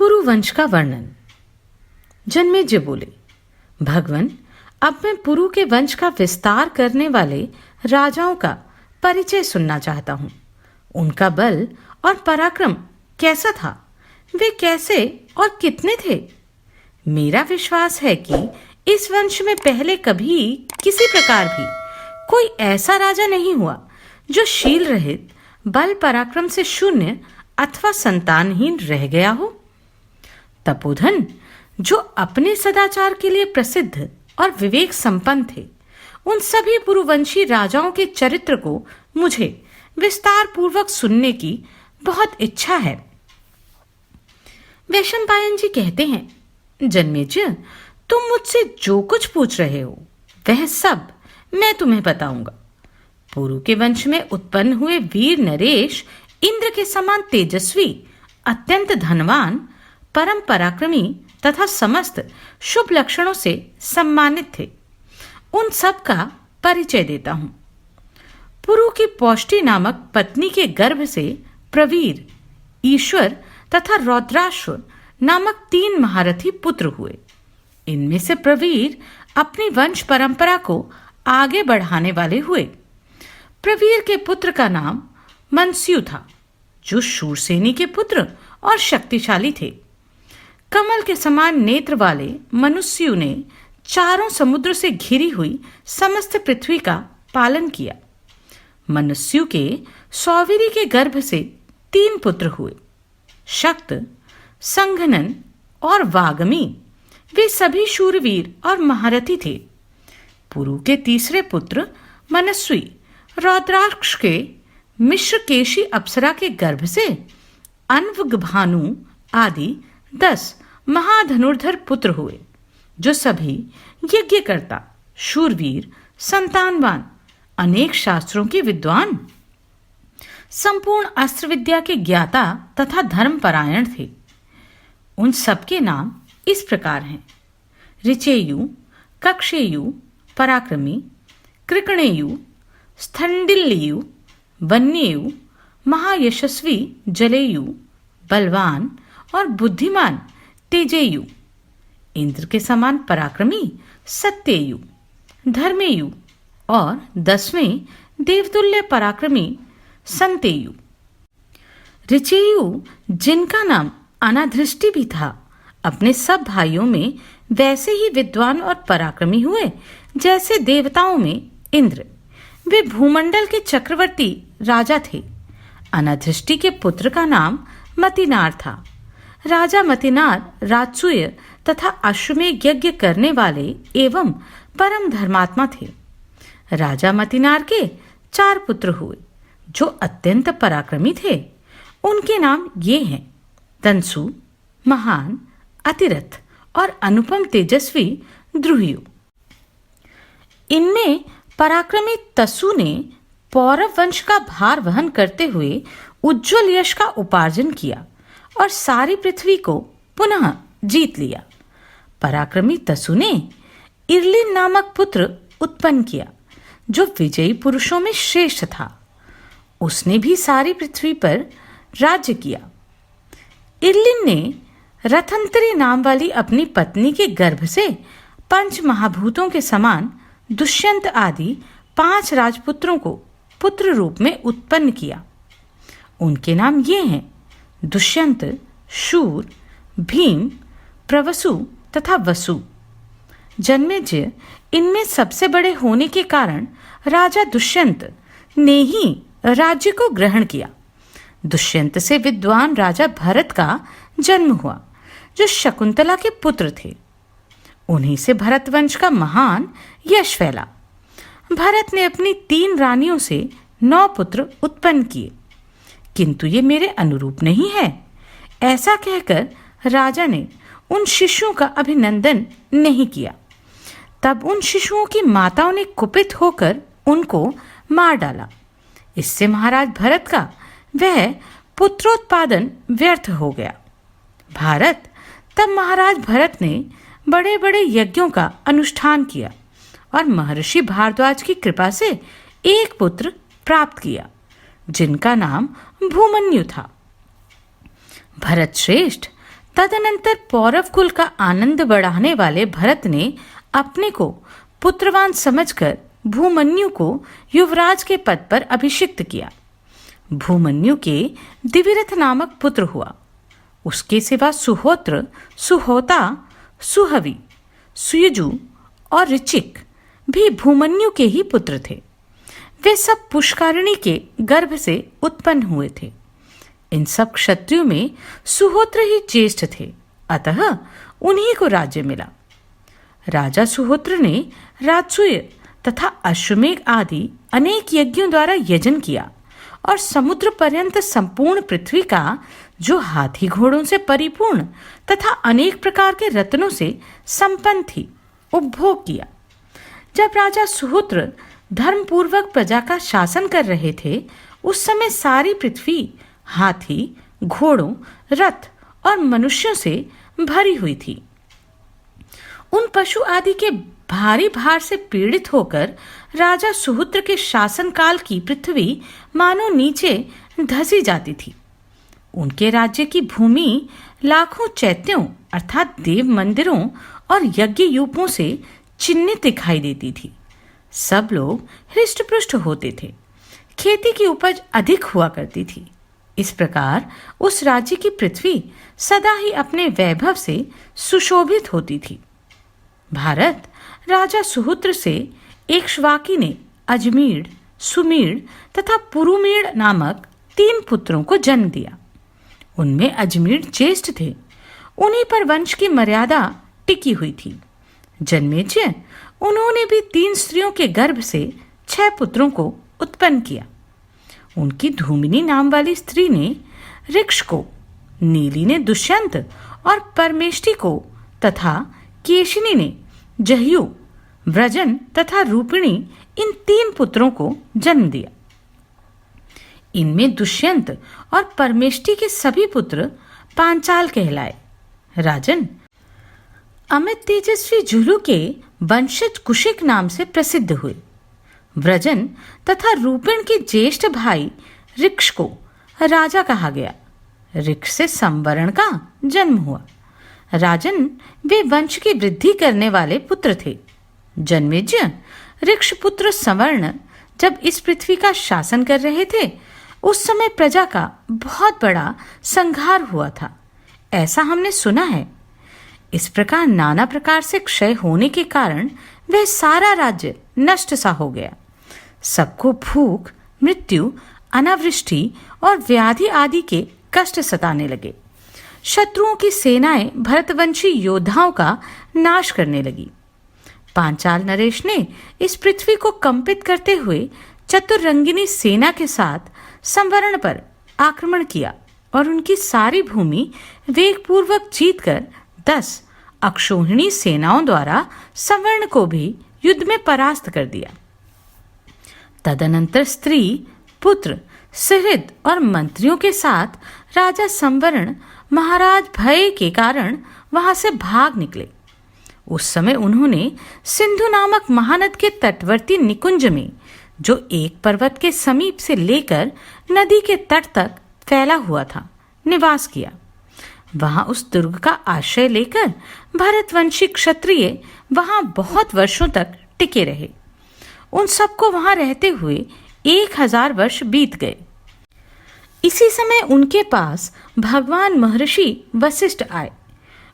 पुरु वंश का वर्णन। जन्मेजय बोले, भगवन, अब मैं पुरु के वंश का विस्तार करने वाले राजाओं का परिचय सुनना चाहता हूँ। उनका बल और पराक्रम कैसा था? वे कैसे और कितने थे? मेरा विश्वास है कि इस वंश में पहले कभी किसी प्रकार भी कोई ऐसा राजा नहीं हुआ जो शील रहित, बल पराक्रम से शून्य अथवा संतानहीन रह गया हो। तपोधन, जो अपने सदाचार के लिए प्रसिद्ध और विवेक संपन्न थे, उन सभी पुरुवंशी राजाओं के चरित्र को मुझे विस्तार पूर्वक सुनने की बहुत इच्छा है। वैशंपायन जी कहते हैं, जन्मेजय, तुम मुझसे जो कुछ पूछ रहे हो वह सब मैं तुम्हें बताऊंगा। पुरु के वंश में उत्पन्न हुए वीर नरेश इंद्र के समान तेजस्वी, अत्यंत धनवान, परम पराक्रमी तथा समस्त शुभ लक्षणों से सम्मानित थे। उन सब का परिचय देता हूं। पुरु की पौष्टी नामक पत्नी के गर्भ से प्रवीर, ईश्वर तथा रौद्राश्व नामक 3 महारथी पुत्र हुए। इनमें से प्रवीर अपनी वंश परंपरा को आगे बढ़ाने वाले हुए। प्रवीर के पुत्र का नाम मनस्यु था, जो शूरसेनी के पुत्र और शक्तिशाली थे। कमल के समान नेत्र वाले मनुष्यु ने चारों समुद्र से घिरी हुई समस्त पृथ्वी का पालन किया। मनुष्यु के सौवीरी के गर्भ से 3 पुत्र हुए, शक्त, संघनन और वागमी। वे सभी शूरवीर और महारथी थे। पुरु के तीसरे पुत्र मनस्वी रौद्राक्ष के मिश्रकेशी अप्सरा के गर्भ से अन्वगभानु आदि 10 महाधनुर्धर पुत्र हुए, जो सभी यज्ञकर्ता, शूरवीर, संतानवान, अनेक शास्त्रों के विद्वान, संपूर्ण अस्त्र विद्या के ज्ञाता तथा धर्मपरायण थे। उन सबके नाम इस प्रकार हैं: ऋचेयु, कक्षेयु, पराक्रमी, कृकणेयु, स्थंडिल्यु, वन्येयु, महायशस्वी जलेयु, बलवान और बुद्धिमान तेजेयु, इंद्र के समान पराक्रमी सत्येयु, धर्मेयु और 10वें देवतुल्य पराक्रमी संतेयु। ऋचेयु, जिनका नाम अनाधृष्टि भी था, अपने सब भाइयों में वैसे ही विद्वान और पराक्रमी हुए जैसे देवताओं में इंद्र। वे भूमंडल के चक्रवर्ती राजा थे। अनाधृष्टि के पुत्र का नाम मतिनार था। राजा मतिनार राजसूय तथा अश्वमेध यज्ञ करने वाले एवं परम धर्मात्मा थे। राजा मतिनार के 4 पुत्र हुए, जो अत्यंत पराक्रमी थे। उनके नाम ये हैं: तंसु, महान, अतिरथ और अनुपम तेजस्वी द्रुहियु। इनमें पराक्रमी तसु ने पौरव वंश का भार वहन करते हुए उज्ज्वल यश का उपार्जन किया और सारी पृथ्वी को पुनः जीत लिया। पराक्रमी तसु ने इरलिन नामक पुत्र उत्पन्न किया, जो विजयी पुरुषों में श्रेष्ठ था। उसने भी सारी पृथ्वी पर राज्य किया। इरलिन ने रथंतरी नाम वाली अपनी पत्नी के गर्भ से 5 महाभूतों के समान दुष्यंत आदि 5 राजपुत्रों को पुत्र रूप में उत्पन्न किया। उनके नाम ये हैं: दुष्यंत, शूर, भीम, प्रवसु तथा वसु। जन्मेजय, इनमें सबसे बड़े होने के कारण राजा दुष्यंत ने ही राज्य को ग्रहण किया। दुष्यंत से विद्वान राजा भरत का जन्म हुआ, जो शकुंतला के पुत्र थे। उन्हीं से भरतवंश का महान यश फैला। भरत ने अपनी 3 रानियों से 9 पुत्र उत्पन्न किए, किंतु ये मेरे अनुरूप नहीं है। ऐसा कहकर राजा ने उन शिशुओं का अभिनंदन नहीं किया। तब उन शिशुओं की माताओं ने कुपित होकर उनको मार डाला। इससे महाराज भरत का वह पुत्रोत्पादन व्यर्थ हो गया। तब महाराज भरत ने बड़े बड़े यज्ञों का अनुष्ठान किया और महर्षि भारद्वाज की कृपा से एक पुत्र प्राप्त किया, जिनका नाम भूमन्यु था। भरत श्रेष्ठ तदनंतर पौरव कुल का आनंद बढ़ाने वाले भरत ने अपने को पुत्रवान समझकर भूमन्यु को युवराज के पद पर अभिषिक्त किया। भूमन्यु के दिविरथ नामक पुत्र हुआ। उसके सिवा सुहोत्र, सुहोता, सुहवि, सुयजु और ऋचिक भी भूमन्यु के ही पुत्र थे। वे सब पुष्करिणी के गर्भ से उत्पन्न हुए थे। इन सब क्षत्रियों में सुहोत्र ही ज्येष्ठ थे, अतः उन्हीं को राज्य मिला। राजा सुहोत्र ने राजसूय तथा अश्वमेघ आदि अनेक यज्ञों द्वारा यजन किया और समुद्र पर्यंत संपूर्ण पृथ्वी का, जो हाथी घोड़ों से परिपूर्ण तथा अनेक प्रकार के रत्नों से संपन्न थी, उपभोग किया। जब राजा सुहोत्र धर्मपूर्वक प्रजा का शासन कर रहे थे, उस समय सारी पृथ्वी हाथी, घोड़ों, रथ और मनुष्यों से भरी हुई थी। उन पशु आदि के भारी भार से पीड़ित होकर राजा सुहोत्र के शासन काल की पृथ्वी मानो नीचे धसी जाती थी। उनके राज्य की भूमि लाखों चैत्यों अर्थात देव मंदिरों और यज्ञ यूपों से चिन्हित दिखाई देती थी। सब लोग हृष्ट-पुष्ट होते थे। खेती की उपज अधिक हुआ करती थी। इस प्रकार उस राज्य की पृथ्वी सदा ही अपने वैभव से सुशोभित होती थी। भारत राजा सुहोत्र से एक्ष्वाकी ने अजमीढ़, सुमीढ़ तथा पुरुमीढ़ नामक 3 पुत्रों को जन्म दिया। उनमें अजमीढ़ ज्येष्ठ थे। उन्हीं पर वंश की मर्यादा टिकी हुई थी। जन्मेजय, उन्होंने भी 3 स्त्रियों के गर्भ से 6 पुत्रों को उत्पन्न किया। उनकी धूमिनी नाम वाली स्त्री ने ऋक्ष को, नीली ने दुष्यंत और परमेष्टि को तथा केशिनी ने जह्यु, व्रजन तथा रूपिणी इन 3 पुत्रों को जन्म दिया। इनमें दुष्यंत और परमेष्टि के सभी पुत्र पांचाल कहलाए। राजन, अमित तेजस्वी जुलू के वंशज कुशिक नाम से प्रसिद्ध हुए। व्रजन तथा रूपिण के ज्येष्ठ भाई ऋक्ष को राजा कहा गया। ऋक्ष से संवरण का जन्म हुआ। राजन, वे वंश की वृद्धि करने वाले पुत्र थे। जन्मेजय, ऋक्ष पुत्र संवर्ण जब इस पृथ्वी का शासन कर रहे थे, उस समय प्रजा का बहुत बड़ा संहार हुआ था, ऐसा हमने सुना है। इस प्रकार नाना प्रकार से क्षय होने के कारण वह सारा राज्य नष्ट सा हो गया। सबको भूख, मृत्यु, अनावृष्टि और व्याधि आदि के कष्ट सताने लगे। शत्रुओं की सेनाएं भरतवंशी योद्धाओं का नाश करने लगी। पांचाल नरेश ने इस पृथ्वी को कंपित करते हुए चतुरंगिनी सेना के साथ संवरण पर आक्रमण किया और उनकी सारी भूमि वेगपूर्वक जीतकर 10 अक्षोहिणी सेनाओं द्वारा संवर्ण को भी युद्ध में परास्त कर दिया। तदनंतर स्त्री, पुत्र, सहृद और मंत्रियों के साथ राजा संवरण महाराज भय के कारण वहां से भाग निकले। उस समय उन्होंने सिंधु नामक महानद के तटवर्ती निकुंज में, जो एक पर्वत के समीप से लेकर नदी के तट तक फैला हुआ था, निवास किया। वहां उस दुर्ग का आश्रय लेकर भरतवंशी क्षत्रिय वहां बहुत वर्षों तक टिके रहे। उन सबको वहां रहते हुए 1000 वर्ष बीत गए। इसी समय उनके पास भगवान महर्षि वशिष्ठ आए।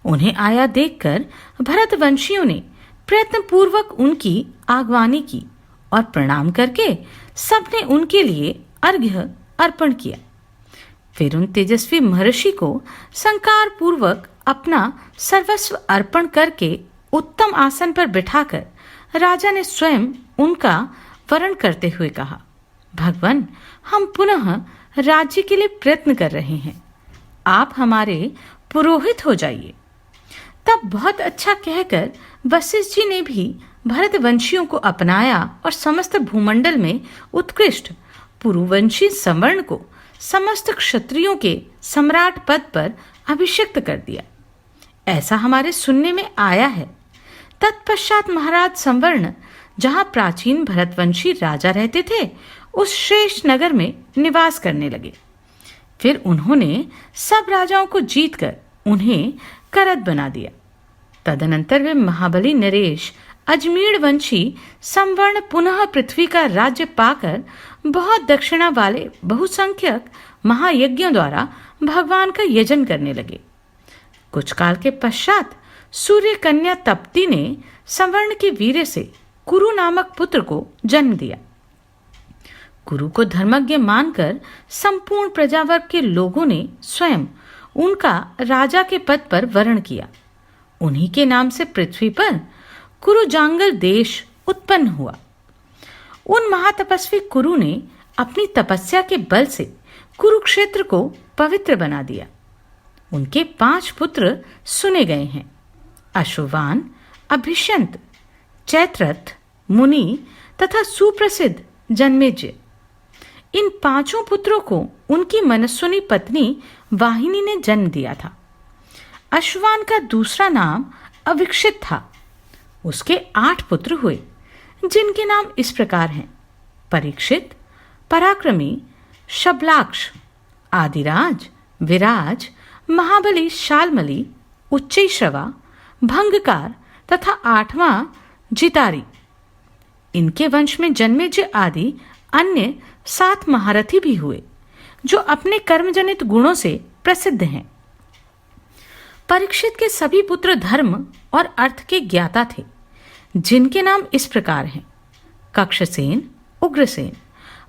उन्हें आया देखकर भरतवंशियों ने प्रयत्नपूर्वक उनकी आगवानी की और प्रणाम करके सबने उनके लिए अर्घ्य अर्पण किया। फिर उन तेजस्वी महर्षि को संकार पूर्वक अपना सर्वस्व अर्पण करके उत्तम आसन पर बिठाकर राजा ने स्वयं उनका वरण करते हुए कहा, भगवान, हम पुनः राज्य के लिए प्रयत्न कर रहे हैं, आप हमारे पुरोहित हो जाइए। तब बहुत अच्छा कहकर वशिष्ठ जी ने भी भरतवंशियों को अपनाया और समस्त भूमंडल में उत्कृष्ट पुरुवंशी संवर्ण को समस्त क्षत्रियों के सम्राट पद पर अभिषिक्त कर दिया। ऐसा हमारे सुनने में आया है। तत्पश्चात महाराज संवर्ण, जहां प्राचीन भरतवंशी राजा रहते थे, उस श्रेष्ठ नगर में निवास करने लगे। फिर उन्होंने सब राजाओं को जीतकर उन्हें करद बना दिया। तदनंतर वे महाबली नरेश अजमेर वंशी संवर्ण पुनः पृथ्वी का राज्य पाकर बहुत दक्षिणा वाले बहुसंख्यक महायज्ञों द्वारा भगवान का यजन करने लगे। कुछ काल के पश्चात सूर्य कन्या तप्ती ने संवर्ण के वीर्य से कुरु नामक पुत्र को जन्म दिया। कुरु को धर्मज्ञ मानकर संपूर्ण प्रजावर्ग के लोगों ने स्वयं उनका राजा के पद पर वरण किया। उन्हीं के नाम से पृथ्वी पर कुरु जांगल देश उत्पन्न हुआ। उन महातपस्वी कुरु ने अपनी तपस्या के बल से कुरुक्षेत्र को पवित्र बना दिया। उनके 5 पुत्र सुने गए हैं: अश्ववान, अभिषंत, चैत्ररथ, मुनि तथा सुप्रसिद्ध जन्मेजय। इन 5 पुत्रों को उनकी मनस्विनी पत्नी वाहिनी ने जन्म दिया था। अश्ववान का दूसरा नाम अविक्षित था। उसके 8 पुत्र हुए, जिनके नाम इस प्रकार हैं: परीक्षित, पराक्रमी, शबलाक्ष, आदिराज, विराज, महाबली, शालमली, उच्चैश्रवा, भंगकार तथा 8वां जितारी। इनके वंश में जन्मेजय आदि अन्य 7 महारथी भी हुए, जो अपने कर्मजनित गुणों से प्रसिद्ध हैं। परीक्षित के सभी पुत्र धर्म और अर्थ के ज्ञाता थे, जिनके नाम इस प्रकार हैं: कक्षसेन, उग्रसेन,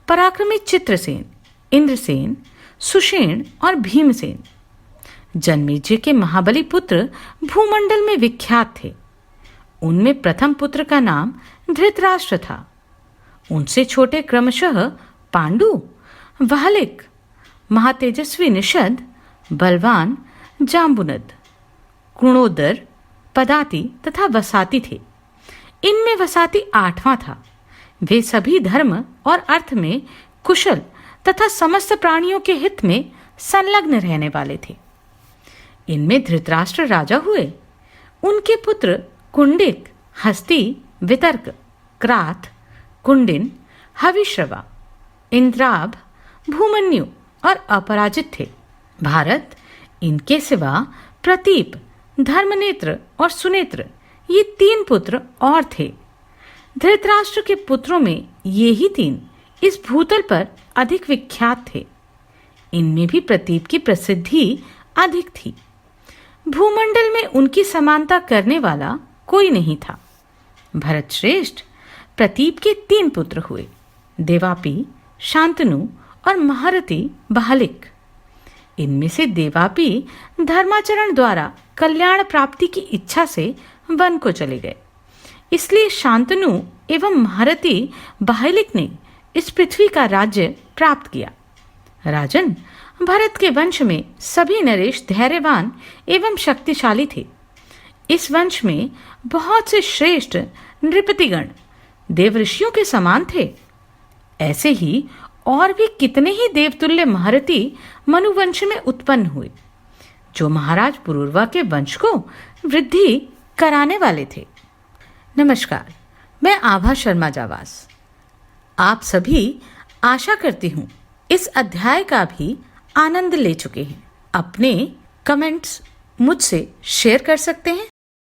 पराक्रमी चित्रसेन, इंद्रसेन, सुषेण और भीमसेन। जन्मेजय के महाबली पुत्र भूमंडल में विख्यात थे। उनमें प्रथम पुत्र का नाम धृतराष्ट्र था। उनसे छोटे क्रमशः पांडु, वाहलिक, महातेजस्वी निषद, बलवान जाम्बुनद, कुणोदर, पदाति तथा वसाति थे। इनमें वसाति 8वां था। वे सभी धर्म और अर्थ में कुशल तथा समस्त प्राणियों के हित में संलग्न रहने वाले थे। इनमें धृतराष्ट्र राजा हुए। उनके पुत्र कुंडिक, हस्ती, वितर्क, क्राथ, कुंडिन, हविश्रवा, इंद्राभ, भूमन्यु और अपराजित थे। भारत, इनके सिवा प्रतीप, धर्मनेत्र और सुनेत्र, ये 3 पुत्र और थे। धृतराष्ट्र के पुत्रों में ये ही 3 इस भूतल पर अधिक विख्यात थे। इनमें भी प्रतीप की प्रसिद्धि अधिक थी। भूमंडल में उनकी समानता करने वाला कोई नहीं था। भरत श्रेष्ठ प्रतीप के 3 पुत्र हुए: देवापी, शांतनु और महारथी बाहलिक। इनमें से देवापी धर्माचरण द्वारा कल्याण प्राप्ति की इच्छा से वन को चले गए, इसलिए शांतनु एवं महारथी बाहलिक ने इस पृथ्वी का राज्य प्राप्त किया। राजन, भरत के वंश में सभी नरेश धैर्यवान एवं शक्तिशाली थे। इस वंश में बहुत से श्रेष्ठ नृपतिगण देवऋषियों के समान थे। ऐसे ही और भी कितने ही देवतुल्य महारथी मनुवंश में उत्पन्न हुए, जो महाराज पुरूरवा के वंश को वृद्धि कराने वाले थे। नमस्कार, मैं आभा शर्मा जावास। आप सभी, आशा करती हूँ, इस अध्याय का भी आनंद ले चुके हैं। अपने कमेंट्स मुझसे शेयर कर सकते हैं।